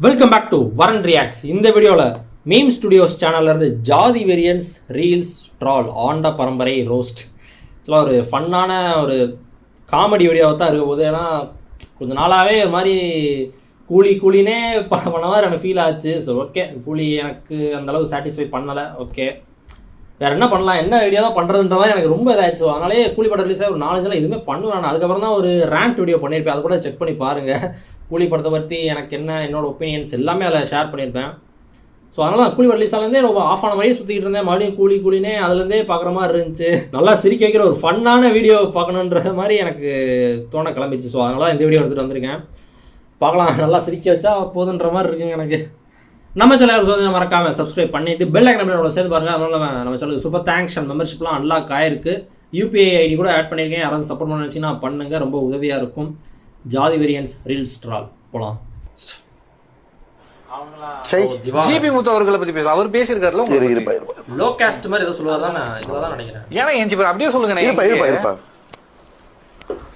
Welcome back to வரன் reacts. இந்த வீடியோவில் மீம் ஸ்டுடியோஸ் சேனல்லேருந்து ஜாதி வேரியன்ஸ் ரீல்ஸ் ட்ரால் ஆண்ட பரம்பரை ரோஸ்ட் இதெல்லாம் ஒரு ஃபன்னான ஒரு காமெடி வீடியோவை தான் இருக்க போகுது. ஏன்னா கொஞ்சம் நாளாகவே ஒரு மாதிரி கூலினே பண்ண மாதிரி எனக்கு ஃபீல் ஆச்சு. ஸோ ஓகே, கூலி எனக்கு அந்தளவுக்கு சாட்டிஸ்ஃபை பண்ணலை. ஓகே, வேறு என்ன பண்ணலாம், என்ன வீடியோ தான் பண்ணுறதுன்ற மாதிரி எனக்கு ரொம்ப இதாகிடுச்சு. அதனாலே கூலி படம் ரிலீஸாக ஒரு 4 நாள் எதுவுமே பண்ணுவேன் நான். அதுக்கப்புறம் தான் ஒரு ரேண்ட் வீடியோ பண்ணியிருப்பேன், அதை கூட செக் பண்ணி பாருங்கள். கூலி படத்தை பற்றி எனக்கு என்னோட ஒப்பீனியன்ஸ் எல்லாமே அதில் ஷேர் பண்ணியிருப்பேன். ஸோ அதனால் நான் கூலி படம் ரிலீஸ் ஆனதே ரொம்ப ஆஃப் ஆன மாதிரியே சுற்றிக்கிட்டு இருந்தேன். மறுபடியும் கூலினே அதுலேருந்தே பார்க்குற மாதிரி இருந்துச்சு. நல்லா சிரிக்க வைக்கிற ஒரு ஃபன்னான வீடியோ பார்க்கணுன்ற மாதிரி எனக்கு தோண கிளம்பிச்சு. ஸோ அதனால தான் இந்த வீடியோ எடுத்துகிட்டு வந்திருக்கேன். பார்க்கலாம், நல்லா சிரிக்க வச்சா போதுன்ற மாதிரி இருக்குங்க எனக்கு. நம்ம சேனல் மறக்காமல் சப்ஸ்கிரைப் பண்ணிவிட்டு பெல் ஐக்கன் சேர்த்து பாருங்கள். அதனால நம்ம சேனலுக்கு சூப்பர் தேங்க்ஸ் அண்ட் மெம்பர்ஷிப்லாம் அன்லாக் ஆயிருக்கு. யூபிஐ ஐடி கூட ஆட் பண்ணியிருக்கேன். யாராவது சப்போர்ட் பண்ண நினச்சிங்கன்னா பண்ணுங்கள், ரொம்ப உதவியாக இருக்கும். ஜாதி வேரியன்ஸ் ரீல்ஸ் ட்ரால் போகலாம். ஜிபி முத்து அவர்களை பத்தி பேச அவர் பேசியிருக்காருல, லோ காஸ்ட் மாதிரி ஏதோ சொல்லுவாதான் நான் இதுதான் நினைக்கிறேன். ஏன்னா என் ஜிபி அப்படியே சொல்லுங்க.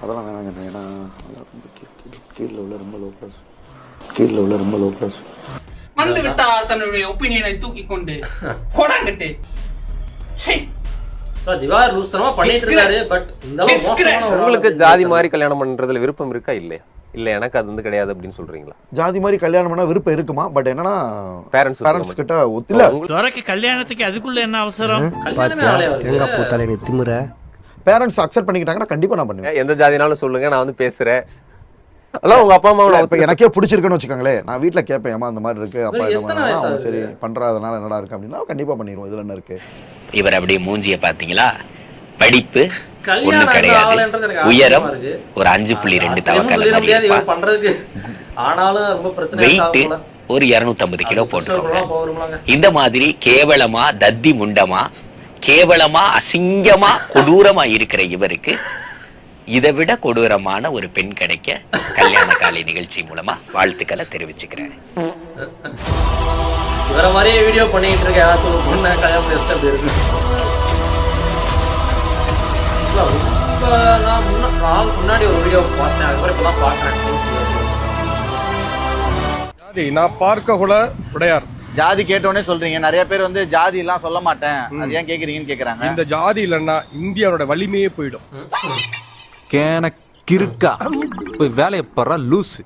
அதெல்லாம் வேணாங்க, ஏன்னா கீழே உள்ள ரொம்ப லோ கிளாஸ் வந்து விட்டார் தன்னுடைய ஒப்பீனியனை தூக்கி கொண்டு போடாங்கட்டு. திவாகர் லூஸ்தனமா பண்ணிட்டு இருக்காரு. பட் இந்த உங்களுக்கு ஜாதி மாதிரி கல்யாணம் பண்றதுல விருப்பம் இருக்கா இல்லையா? இல்ல எனக்கு அது வந்து கிடையாது அப்படின்னு சொல்றீங்களா? ஜாதி மாதிரி கல்யாணம் பண்ணா விருப்பம் இருக்குமா? பட் என்னன்னா பேரண்ட்ஸ் கிட்ட ஒத்தில துரைக்கு கல்யாணத்துக்கு அதுக்குள்ள என்ன அவசரம்? தேங்காய் பூத்தாலே நீ திமுற. பேரண்ட்ஸ் அக்செப்ட் பண்ணிக்கிட்டாங்கன்னா கண்டிப்பா நான் பண்ணுவேன். எந்த ஜாதினாலும் சொல்லுங்க, நான் வந்து பேசுறேன். அதான் உங்க அப்பா அம்மாவோட இப்ப எனக்கே பிடிச்சிருக்குன்னு வச்சுக்கோங்களேன், நான் வீட்டுல கேட்பேன், ஏமா அந்த மாதிரி இருக்கு, அப்பா என்ன சரி பண்றதுனால என்னடா இருக்கு அப்படின்னா கண்டிப்பா பண்ணிடுவோம். இதுல என்ன இருக்கு? இவர் அப்படியே மூஞ்சிய பாத்தீங்களா? படிப்பு ஒண்ணு கிடையாது, உயரம் ஒரு 5.2 தவக்கால பண்றதுக்கு ஆனாலும் ரொம்ப பிரச்சனை. வெயிட் ஒரு 250 கிலோ போட்டுருக்கோம். இந்த மாதிரி கேவலமா தத்தி முண்டமா கேவலமா அசிங்கமா கொடூரமா இருக்கிற இவருக்கு இதை விட கொடூரமான ஒரு பெண் கிடைக்க கல்யாண காலை நிகழ்ச்சி மூலமா வாழ்த்துக்களை தெரிவிச்சுக்கிறேன். இவர மாதிரியே வீடியோ பண்ணிட்டு இருக்க ஏதாச்சும் ஒரு பொண்ணை கல்யாணம் பெஸ்ட் அப்படி இருக்கு. நான் முன்னாடி ஒரு வீடியோ பார்த்தேன், அதுக்கப்புறம் இப்பதான் பாக்குறேன். நான் பார்க்க கூட உடையார் ஜாதி கேட்டோன்னே சொல்றீங்க. நிறைய பேர் வந்து ஜாதி எல்லாம் சொல்ல மாட்டேன், அது ஏன் கேக்குறீங்கன்னு கேக்குறாங்க. இந்த ஜாதி இல்லைன்னா இந்தியாவோட வலிமையே போயிடும். கிறுக்கா போய் வேலையை படுற லூசு.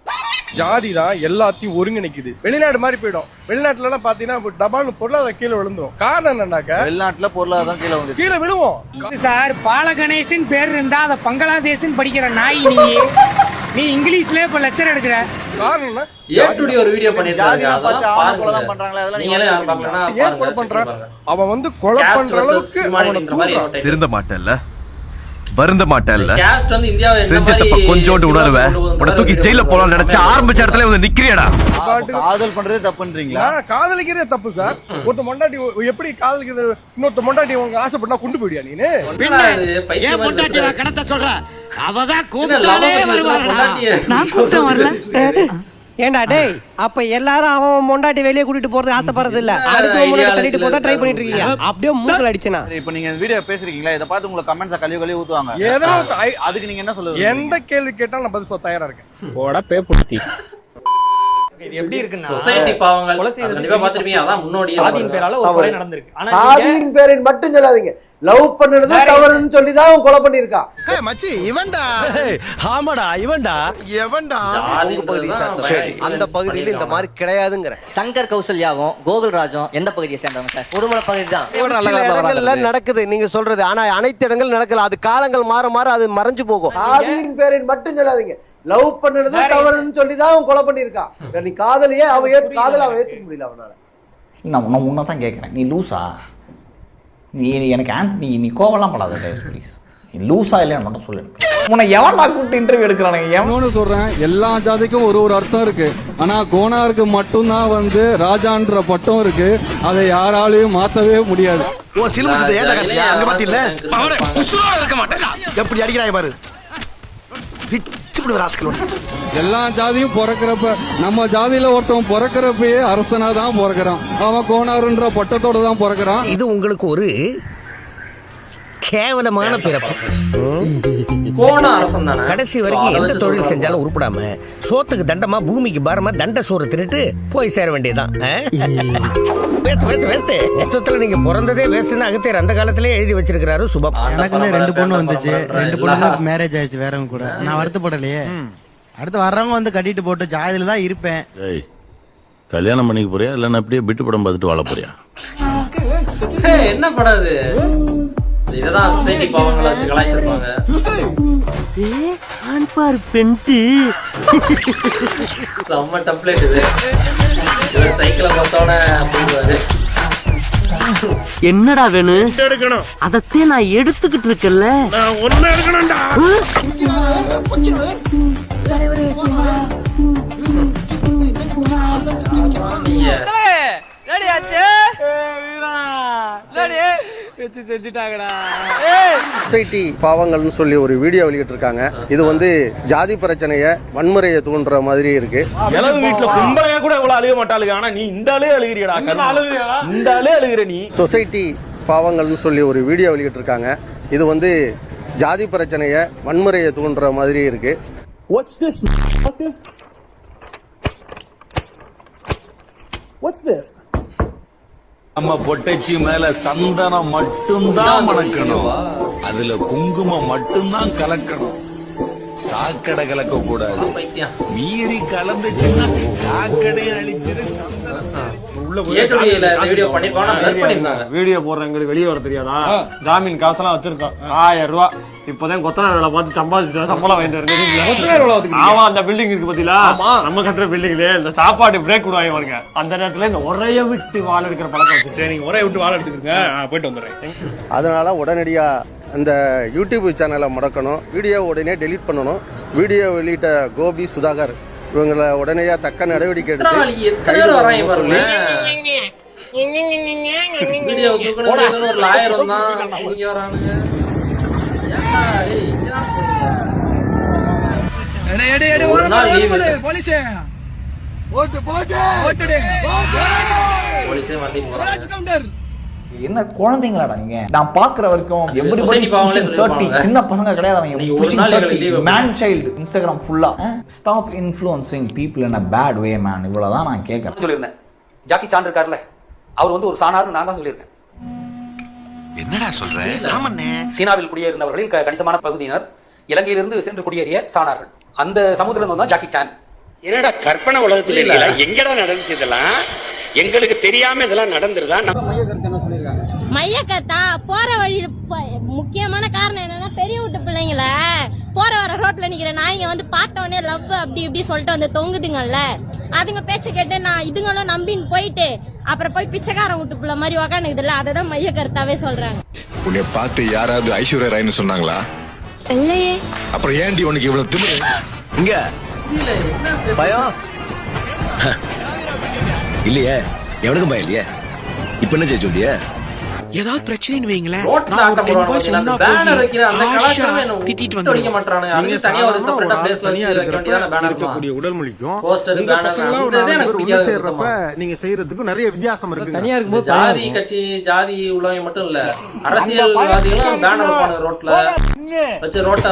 ஜாதி தான் எல்லாத்தையும் ஒருங்கிணைக்குது. வெளிநாடு மாதிரி போயிடும். வெளிநாட்டுல எல்லாம் பாத்தீங்கன்னா டபால்னு பொருளாதாரம் கீழே விழுந்துரும். காரணம் என்னன்னாக்க வெளிநாட்டுல பொருளாதாரம் கீழே விழுவோம். சார் பாலகணேசன் பேர் இருந்தா அதை பங்களாதேசன் படிக்கிற நாய். நீ இங்கிலீஷ்ல இப்ப லெக்சர் எடுக்கிற காரணம் ஒரு வீடியோ பண்ணிருக்காங்க. அவன் வந்து கொலை பண்ற அளவுக்கு திருந்த மாட்டேல்ல, வருந்த மாட்டேல்ல, காஸ்ட் வந்து இந்தியாவை செஞ்ச தப்ப கொஞ்சோண்டு உணர்வே உன தூக்கி ஜெயில போலாம் நினைச்ச ஆரம்பிச்ச இடத்துல வந்து நிக்கிறியடா. காதல் பண்றதே தப்புன்றீங்களா? காதலிக்கிறதே தப்பு சார். ஒருத்த மொண்டாட்டி எப்படி காதலிக்கிறது? இன்னொருத்த மொண்டாட்டி உங்க ஆசைப்பட்டா கொண்டு போயிடியா நீ? ஏன் பொண்டாட்டி நான் கணத்த சொல்றேன், அவதான் ஏண்டா டேய், அப்ப எல்லாரும் அவன் மொண்டாட்டி வெளியே கூட்டிட்டு போறது ஆசைப்படுறது இல்ல, அடுத்து முன்னாடி தள்ளிட்டு போதா ட்ரை பண்ணிட்டு இருக்கீங்க. அப்படியே மூக்கல அடிச்சனா. இப்போ நீங்க வீடியோ பேசுறீங்களா, இத பார்த்து உங்களுக்கு கமெண்ட்ஸ் கழுவி ஊத்துவாங்க. ஏதோ அதுக்கு நீங்க என்ன சொல்லுவீங்க? எந்த கேள்வி கேட்டாலும் நான் பதில் சொல்ல தயாரா இருக்கேன். போடா பேப்புடுத்தி. இது எப்படி இருக்குன்னா சொசைட்டி பாவங்கள் கண்டிப்பா பாத்துருப்பீங்க. அதான் முன்னோடி ஜாதியின் பேரால ஒரு கொலை நடந்திருக்கு. ஆனா ஜாதியின் பேரின் மட்டும் சொல்லாதீங்க, லவ் பண்ணுறது தவறுன்னு சொல்லி தான் அவன் கொலை பண்ணிருக்கான். மச்சி இவன்டா, ஆமாடா இவன்டா, எவன்டா அந்த பகுதியில இந்த மாதிரி கிடையாதுங்கற. சங்கர் கௌசல்யாவும் கோகுல்ராஜும் எந்த பகுதியை சேர்ந்தவங்க சார்? உடுமலை பகுதி தான் நடக்குது நீங்க சொல்றது. ஆனா அனைத்து இடங்கள் நடக்கல, அது காலங்கள் மாற மாற அது மறைஞ்சு போகும். ஜாதியின் பேரின் மட்டும் சொல்லாதீங்க, லவ் பண்ணுறது தவறுன்னு சொல்லி தான் அவன் கொலை பண்ணிருக்கான். நீ காதலியே காதல அவன் ஏத்துக்க முடியல அவனால. நான் உன்னதான் கேட்கறேன், நீ லூசா? நீ எனக்கு ஆன்சர், நீ கோவலாம் படாத ப்ளீஸ். நீ லூசா இல்லைன்னு மட்டும் சொல்லு. உன்னை எவன்டா கூப்பிட்டு இன்டர்வியூ எடுக்கிறானுங்க? எவனு சொல்றேன், எல்லா ஜாதிக்கும் ஒரு அர்த்தம் இருக்கு. ஆனா கோனாருக்கு மட்டும்தான் வந்து ராஜான்ற பட்டம் இருக்கு. அதை யாராலையும் மாத்தவே முடியாது. எப்படி அடிக்கிறாய் பாரு. எல்லா ஜாதியும் பிறக்கிறப்ப, நம்ம ஜாதியில ஒருத்தவன் பிறக்கிறப்பயே அரசனா தான் பிறக்கிறான். அவன் கோனாருன்ற பட்டத்தோட தான் பிறக்கிறான். இது உங்களுக்கு ஒரு கேவலமான பிறப்பு. கோண அரசன் தானே. கடைசி வரைக்கும் எந்த தொழில் செஞ்சாலும் உருப்படாம சோத்துக்கு தண்டமா பூமிக்கு பாரமா தண்ட சோறு தின்னுட்டு போய் சேர வேண்டியதுதான். மொத்தத்துல நீங்க பிறந்ததே வேஸ்ட்னு அகத்தியர் அந்த காலத்திலே எழுதி வச்சிருக்கிறாரு சுபம். எனக்கு 2 பொண்ணு வந்துச்சு, 2 பொண்ணு மேரேஜ் ஆயிடுச்சு வேறவங்க கூட. நான் வருத்தப்படலையே. அடுத்து வர்றவங்க வந்து கட்டிட்டு போட்டு ஜாதியில தான் இருப்பேன். கல்யாணம் பண்ணிக்க போறியா இல்ல அப்படியே விட்டு படம் பார்த்துட்டு வாழ போறியா? என்ன படாது இததான் சொசைட்டி பாவங்களை வச்சு கலாய்ச்சிருப்பாங்க. செம்ம டெம்ப்ளேட் இது. இவர் சைக்கிளை பார்த்தோன்னே போயிடுவாரு. என்னடா வேணும்? எடுக்கணும். அதத்தே நான் எடுத்துக்கிட்டு இருக்கேன்ல. நான் ஒண்ணு எடுக்கணும்டா. சொசைட்டி பாவங்கள்னு சொல்லி ஒரு வீடியோ வெளியிட்டு இருக்காங்க. இது வந்து ஜாதி பிரச்சனைய வன்முறையை தூண்டுற மாதிரி இருக்கு. வீட்டுல கும்பலையா கூட இவ்வளவு அழுக மாட்டாளுங்க. ஆனா நீ இந்த ஆளே அழுகிறியடா. இந்த ஆளே அழுகிற நீ. சொசைட்டி பாவங்கள்னு சொல்லி ஒரு வீடியோ வெளியிட்டு இருக்காங்க. இது வந்து ஜாதி பிரச்சனைய வன்முறையை தூண்டுற மாதிரி இருக்கு. நம்ம பொட்டச்சி மேல சந்தனம் மட்டும்தான் மணக்கணும், அதுல குங்குமம் மட்டும்தான் கலக்கணும். சாக்கடை கலக்க கூடாது. மீறி கலந்துச்சுன்னா சாக்கடையை அழிச்சிரு. வீடியோ போடுற எங்களுக்கு வெளியே வர தெரியாதா? ஜாமீன் காசெல்லாம் வச்சிருக்கோம் 1000 ரூபாய். இப்பதான் கொத்தனார் வேலை பார்த்து சம்பாதிச்சு சம்பளம் வாங்கிட்டு. ஆமா, அந்த பில்டிங் இருக்கு பாத்தீங்களா, நம்ம கட்டுற பில்டிங்ல இந்த சாப்பாடு பிரேக் விடுவாங்க பாருங்க. அந்த நேரத்துல இந்த உரைய விட்டு வாழ எடுக்கிற பழக்கம் வச்சு நீங்க உரைய விட்டு வாழ எடுத்துக்கங்க, போயிட்டு வந்துடுறேன். அதனால உடனடியா அந்த யூடியூப் சேனலை முடக்கணும், வீடியோ உடனே டெலீட் பண்ணணும். வீடியோ வெளியிட்ட கோபி சுதாகர் இவங்களை உடனடியா தக்க நடவடிக்கை எடுத்து என்ன குழந்தைங்களாடா நீங்க? நான் பாக்குற வரைக்கும் everybody 30 சின்ன பசங்க கிடையாது. அவங்க மேன் சைல்டு இன்ஸ்டாகிராம் ஃபுல்லா. Stop influencing people in a bad way man. இவ்வளவுதான் நான் கேட்கறேன். சொல்லிருந்தேன். ஜாக்கி சான் இருக்கார்ல, அவர் வந்து ஒரு சாணார்னு நான் தான் சொல்லியிருக்கேன். என்னடா சொல்ற? ஆமாண்ணே. சீனாவில் குடியேறினவர்களின் கணிசமான பகுதியினர் இலங்கையிலிருந்து சென்று குடியேறிய சாணார்கள். அந்த சமுத்திரம் தான் ஜாக்கி சான். என்னடா கற்பனை உலகத்தில் இல்ல, எங்கடா நடந்துச்சு இதெல்லாம்? எங்களுக்கு தெரியாம இதெல்லாம் நடந்துருதா? மையக்கத்தா போற வழியில முக்கியமான காரணம் என்னன்னா, பெரிய வீட்டு பிள்ளைங்கள போற வர ரோட்ல நிக்கிற நாய்ங்க வந்து பார்த்த உடனே லவ் அப்படி இப்படி சொல்லிட்டு வந்து தொங்குதுங்கல்ல, அதுங்க பேச்ச கேட்டு நான் இதுங்களும் நம்பின்னு போயிட்டு அப்புறம் போய் பிச்சைக்காரன் வீட்டு பிள்ளை மாதிரி உக்காந்துக்குதுல்ல, அததான் மைய கருத்தாவே சொல்றாங்க. உன்னை பார்த்து யாராவது ஐஸ்வர்யா ராய்னு சொன்னாங்களா? இல்லையே. அப்புறம் ஏன்டி உனக்கு இவ்வளவு திமிரு? இங்க பயம் இல்லையே, எவனுக்கும் பயம் இல்லையே. இப்ப என்ன செய்ய சொல்லிய? ஏதாவது பிரச்சனைன்னு வைங்களேன், நீங்க செய்யறதுக்கும் நிறைய வித்தியாசம் இருக்கு. தனியா இருக்கும்போது ஜாதி கட்சி ஜாதி உள்ளவங்க மட்டும் இல்ல, அரசியல்வாதிகளும் பேனர் வைப்பாங்க ரோட்ல வச்சு. ரோட்டை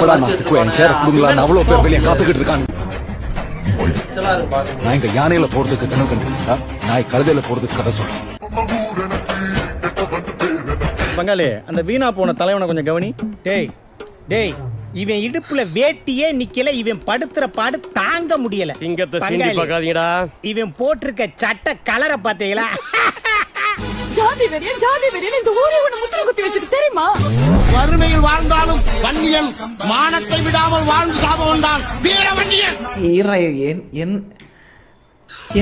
அவ்வளவு பேர் வெளியே காத்துக்கிட்டு இருக்காங்க. நான் இங்க யானையில போறதுக்கு கனவு கண்டு நாய் கழுதையில போறதுக்கு கதை சொல்றேன். பங்காளி, அந்த வீணா போன தலைவனை கொஞ்சம் கவனி. டேய் டேய், இவன் இடுப்புல வேட்டியே நிக்கல, இவன் படுத்துற பாடு தாங்க முடியல. சிங்கத்தை சீண்டி பார்க்காதீங்கடா. இவன் போட்டிருக்க சட்டை கலரை பாத்தீங்களா? ஜாதி வெறியன் இந்த ஊரே ஒண்ணு முத்திர குத்தி வச்சிருக்கு தெரியுமா? வறுமையில் வாழ்ந்தாலும் வன்னியன் மானத்தை விடாமல் வாழ்ந்து சாபம் தான் வீர வன்னியன்.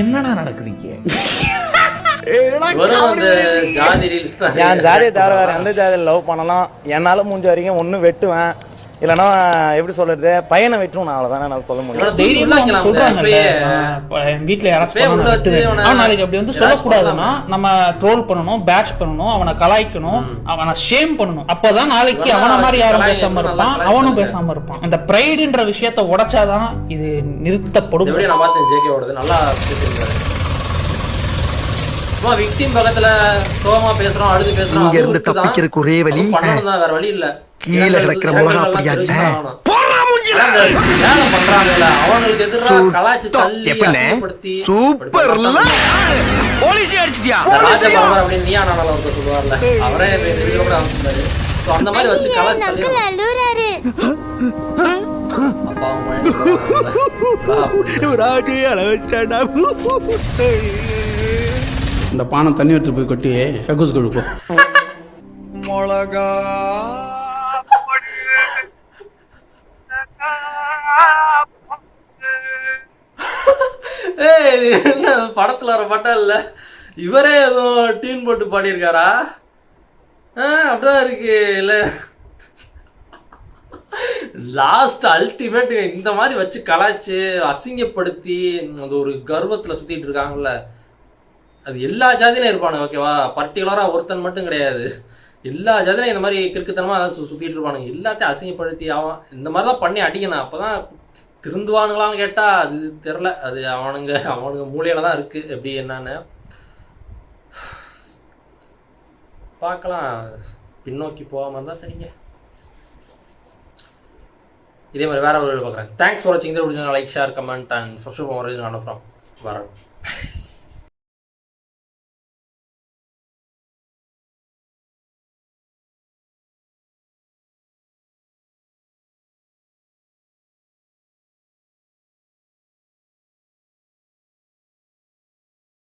என்னடா நடக்குதுங்க? என் ஜாதியை தவிர வேற எந்த ஜாதியில் லவ் பண்ணலாம் என்னால முடிஞ்ச வரைக்கும் ஒண்ணு வெட்டுவேன், இல்லைன்னா எப்படி சொல்றது பையனை வெட்டுவோம். நான் அவ்வளவுதானே நான் சொல்ல முடியும். வீட்டுல யாராச்சும் நாளைக்கு அப்படி வந்து சொல்லக்கூடாதுன்னா நம்ம ட்ரோல் பண்ணணும், பேட்ச் பண்ணணும், அவனை கலாய்க்கணும், அவனை ஷேம் பண்ணணும். அப்பதான் நாளைக்கு அவன மாதிரி யாரும் பேசாம இருப்பான், அவனும் பேசாம இருப்பான். அந்த பிரைடுன்ற விஷயத்தை உடைச்சாதான் இது நிறுத்தப்படும். சும்மா விக்டிம் பக்கத்துல சோகமா பேசுறோம், அழுது பேசுறோம், இங்க இருந்து தப்பிக்கிறதுக்கு ஒரே வழி பண்ணணும், வேற வழி இல்ல. கீழே கிடக்கிற மிளகா அப்படியாச்சே. வேலை பண்றாங்கல்ல அவங்களுக்கு எதிராக கலாச்சி தள்ளி அசிங்கப்படுத்தி சூப்பர்ல போலீஸ் அடிச்சிட்டியா ராஜபரவர் அப்படின்னு நீயா நானால ஒருத்தர் சொல்லுவார்ல, அவரே வீடியோ கூட அமைச்சிருந்தாரு. ஸோ அந்த மாதிரி வச்சு கலாச்சி தள்ளி அப்பா இந்த பானை தண்ணி எடுத்து போய் கொட்டி கக்கூஸ் கொடுப்போம். மிளகா என்ன படத்துல வர பாட்டா இல்ல, இவரே ஏதோ டீன் போட்டு பாடியிருக்காரா? அப்படிதான் இருக்கு இல்ல. லாஸ்ட் அல்டிமேட் இந்த மாதிரி வச்சு கலாய்ச்சி அசிங்கப்படுத்தி அது ஒரு கர்வத்துல சுத்திட்டு இருக்காங்கல்ல, அது எல்லா ஜாதியிலும் இருப்பானு. ஓகேவா, பர்டிகுலரா ஒருத்தன் மட்டும் கிடையாது, எல்லா ஜாதியிலும் இந்த மாதிரி கிறுக்குத்தனமா அதான் சுத்திட்டு இருப்பானுங்க. எல்லாத்தையும் அசிங்கப்படுத்தி அவன் இந்த மாதிரி தான் பண்ணி அடிக்கணும், அப்பதான் திருந்துவானுங்களான்னு கேட்டா அது தெரில. அது அவனுங்க மூலையில தான் இருக்கு. எப்படி என்னன்னு பார்க்கலாம். பின்னோக்கி போகாம இருந்தா சரிங்க. இதே மாதிரி வேற ஒரு வீடியோ பார்க்குறேன். தேங்க்ஸ் ஃபார் வாட்சிங். இந்த video like, share, comment and subscribe பண்ணுறது ஃப்ரம் வரேன்.